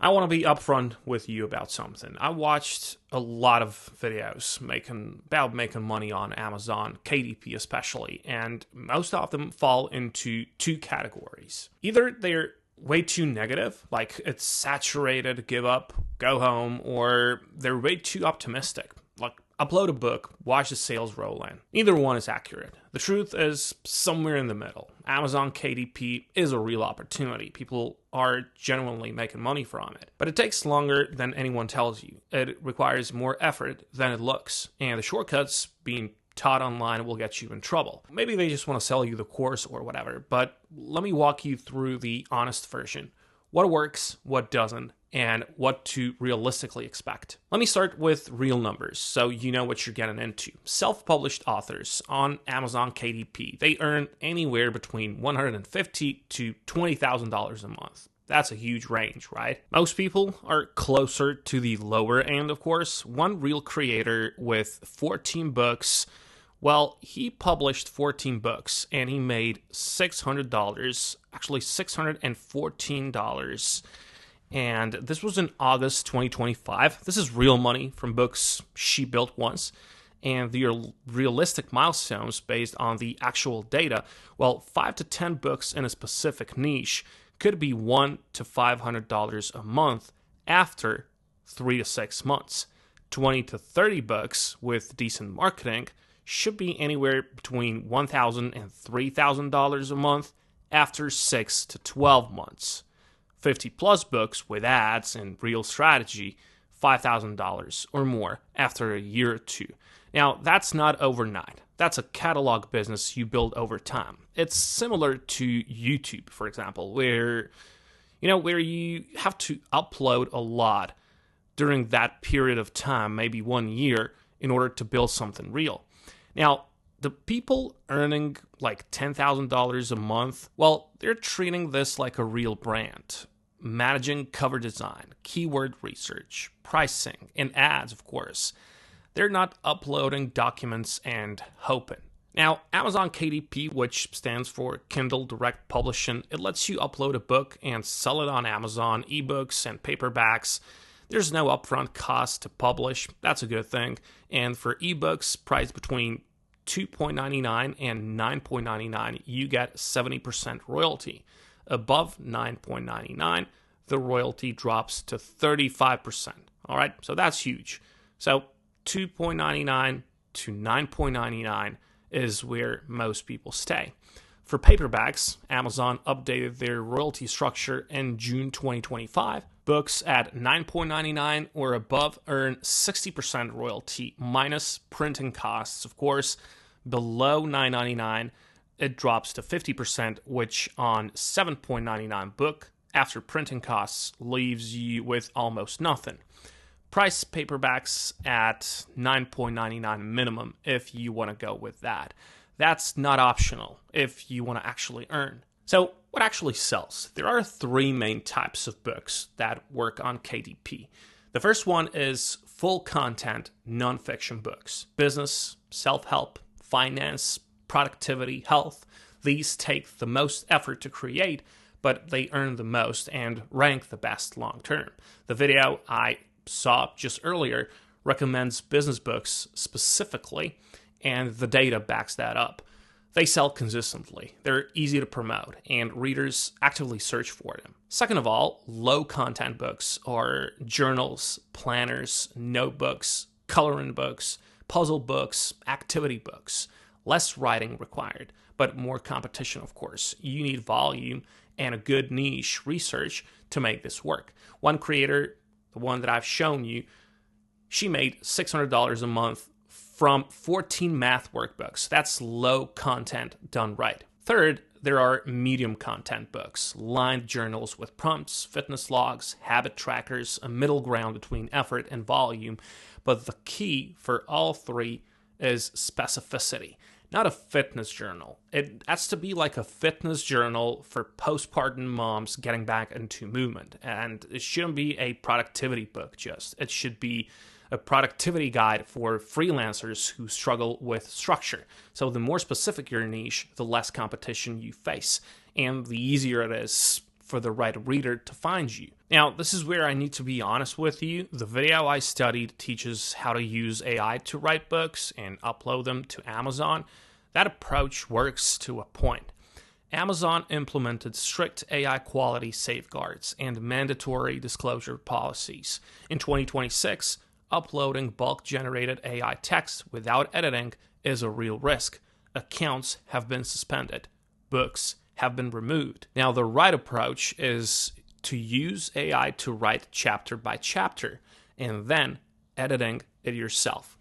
I want to be upfront with you about something. I watched a lot of videos about making money on Amazon, KDP especially, and most of them fall into two categories. Either they're way too negative, like it's saturated, give up, go home, or they're way too optimistic, like upload a book, watch the sales roll in. Neither one is accurate. The truth is somewhere in the middle. Amazon KDP is a real opportunity. People are genuinely making money from it. But it takes longer than anyone tells you. It requires more effort than it looks. And the shortcuts being taught online will get you in trouble. Maybe they just want to sell you the course or whatever, but let me walk you through the honest version. What works, what doesn't, and what to realistically expect. Let me start with real numbers so you know what you're getting into. Self-published authors on Amazon KDP, they earn anywhere between $150,000 to $20,000 a month. That's a huge range, right? Most people are closer to the lower end, of course. One real creator with 14 books, well, he published 14 books and he made $600, actually $614. And this was in August 2025. This is real money from books she built once. And the realistic milestones based on the actual data, well, 5 to 10 books in a specific niche could be $100 to $500 a month after 3 to 6 months. 20 to 30 books with decent marketing should be anywhere between $1,000 and $3,000 a month after 6 to 12 months. 50 plus books with ads and real strategy, $5,000 or more after a year or two. Now, that's not overnight. That's a catalog business you build over time. It's similar to YouTube, for example, where you have to upload a lot during that period of time, maybe 1 year, in order to build something real. Now, the people earning like $10,000 a month, well, they're treating this like a real brand. Managing cover design, keyword research, pricing, and ads, of course. They're not uploading documents and hoping. Now, Amazon KDP, which stands for Kindle Direct Publishing, it lets you upload a book and sell it on Amazon, ebooks and paperbacks. There's no upfront cost to publish. That's a good thing. And for ebooks priced between $2.99 and $9.99, you get 70% royalty. Above $9.99, the royalty drops to 35%. All right, so that's huge. So $2.99 to $9.99 is where most people stay. For paperbacks, Amazon updated their royalty structure in June 2025. Books at $9.99 or above earn 60% royalty minus printing costs, of course. Below $9.99, it drops to 50%, which on $7.99 book, after printing costs, leaves you with almost nothing. Price paperbacks at $9.99 minimum if you want to go with that. That's not optional if you want to actually earn. So what actually sells? There are 3 main types of books that work on KDP. The first one is full content nonfiction books. Business, self-help, finance, productivity, health. These take the most effort to create, but they earn the most and rank the best long term. The video I saw just earlier recommends business books specifically, and the data backs that up. They sell consistently, they're easy to promote, and readers actively search for them. Second of all, low content books are journals, planners, notebooks, coloring books, puzzle books, activity books. Less writing required, but more competition, of course. You need volume and a good niche research to make this work. One creator, the one that I've shown you, she made $600 a month from 14 math workbooks. That's low content done right. Third, there are medium content books, lined journals with prompts, fitness logs, habit trackers, a middle ground between effort and volume. But the key for all 3 is specificity. Not a fitness journal. It has to be like a fitness journal for postpartum moms getting back into movement. And it shouldn't be a productivity book just. It should be a productivity guide for freelancers who struggle with structure. So the more specific your niche, the less competition you face. And the easier it is for the right reader to find you. Now, this is where I need to be honest with you. The video I studied teaches how to use AI to write books and upload them to Amazon. That approach works to a point. Amazon implemented strict AI quality safeguards and mandatory disclosure policies. In 2026, uploading bulk-generated AI text without editing is a real risk. Accounts have been suspended. Books have been removed. Now, the right approach is to use AI to write chapter by chapter and then editing it yourself.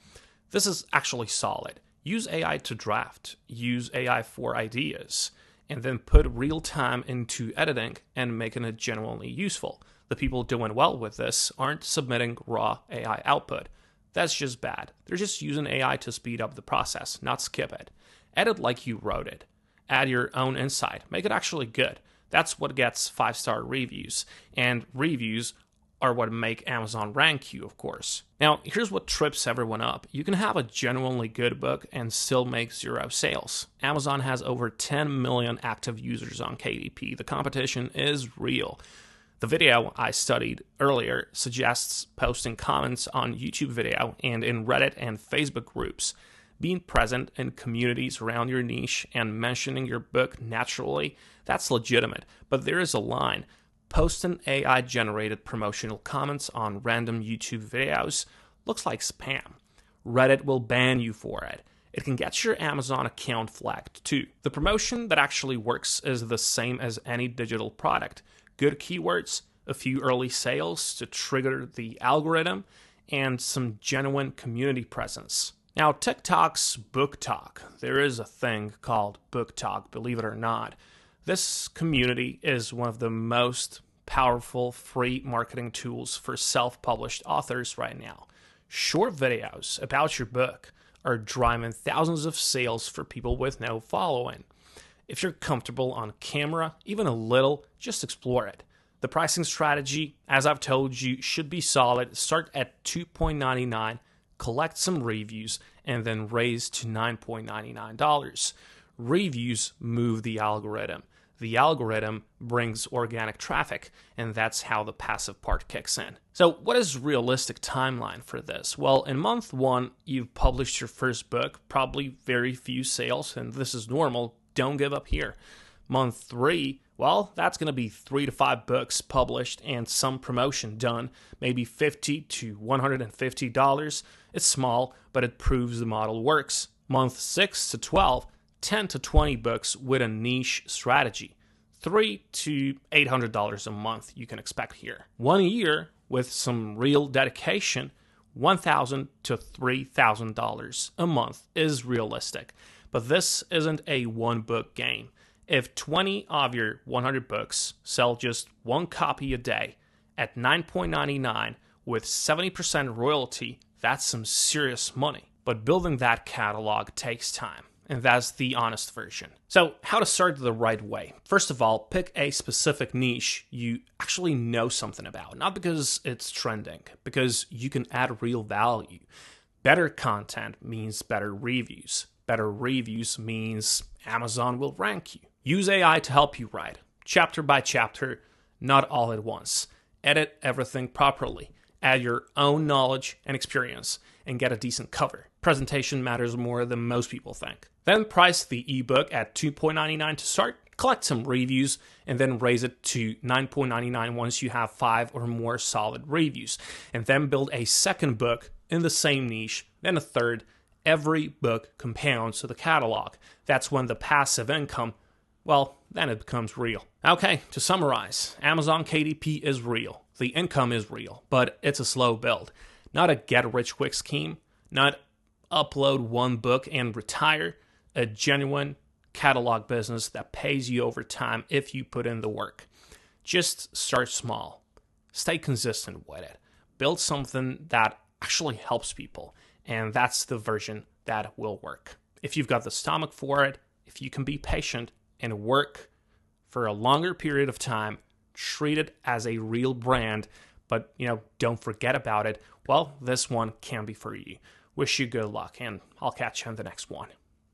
This is actually solid. Use AI to draft. Use AI for ideas. And then put real time into editing and making it genuinely useful. The people doing well with this aren't submitting raw AI output. That's just bad. They're just using AI to speed up the process, not skip it. Edit like you wrote it. Add your own insight. Make it actually good. That's what gets 5-star reviews. And reviews are what make Amazon rank you, of course. Now, here's what trips everyone up. You can have a genuinely good book and still make 0 sales. Amazon has over 10 million active users on KDP. The competition is real. The video I studied earlier suggests posting comments on YouTube video and in Reddit and Facebook groups. Being present in communities around your niche and mentioning your book naturally, that's legitimate. But there is a line. Posting AI-generated promotional comments on random YouTube videos looks like spam. Reddit will ban you for it. It can get your Amazon account flagged too. The promotion that actually works is the same as any digital product. Good keywords, a few early sales to trigger the algorithm, and some genuine community presence. Now, TikTok's booktok. There is a thing called booktok, believe it or not. This community is one of the most powerful free marketing tools for self-published authors right now. Short videos about your book are driving thousands of sales for people with no following. If you're comfortable on camera, even a little, just explore it. The pricing strategy, as I've told you, should be solid. Start at $2.99, collect some reviews, and then raise to $9.99. Reviews move the algorithm. The algorithm brings organic traffic, and that's how the passive part kicks in. So what is realistic timeline for this? Well, in month 1, you've published your first book, probably very few sales, and this is normal. Don't give up here. Month 3, well, that's going to be 3 to 5 books published and some promotion done, maybe $50 to $150. It's small, but it proves the model works. Month 6 to 12, 10 to 20 books with a niche strategy. $300 to $800 a month you can expect here. 1 year with some real dedication, $1,000 to $3,000 a month is realistic. But this isn't a one-book game. If 20 of your 100 books sell just one copy a day at $9.99 with 70% royalty, that's some serious money. But building that catalog takes time. And that's the honest version. So how to start the right way? First of all, pick a specific niche you actually know something about. Not because it's trending, because you can add real value. Better content means better reviews. Better reviews means Amazon will rank you. Use AI to help you write. Chapter by chapter, not all at once. Edit everything properly. Add your own knowledge and experience and get a decent cover. Presentation matters more than most people think. Then price the ebook at $2.99 to start, collect some reviews, and then raise it to $9.99 once you have 5 or more solid reviews. And then build a second book in the same niche, then a third. Every book compounds to the catalog. That's when the passive income, well, then it becomes real. Okay, to summarize, Amazon KDP is real. The income is real, but it's a slow build. Not a get-rich-quick scheme, not upload one book and retire. A genuine catalog business that pays you over time if you put in the work. Just start small. Stay consistent with it. Build something that actually helps people, and that's the version that will work. If you've got the stomach for it, if you can be patient and work for a longer period of time, treat it as a real brand, but don't forget about it, well, this one can be for you. Wish you good luck, and I'll catch you on the next one.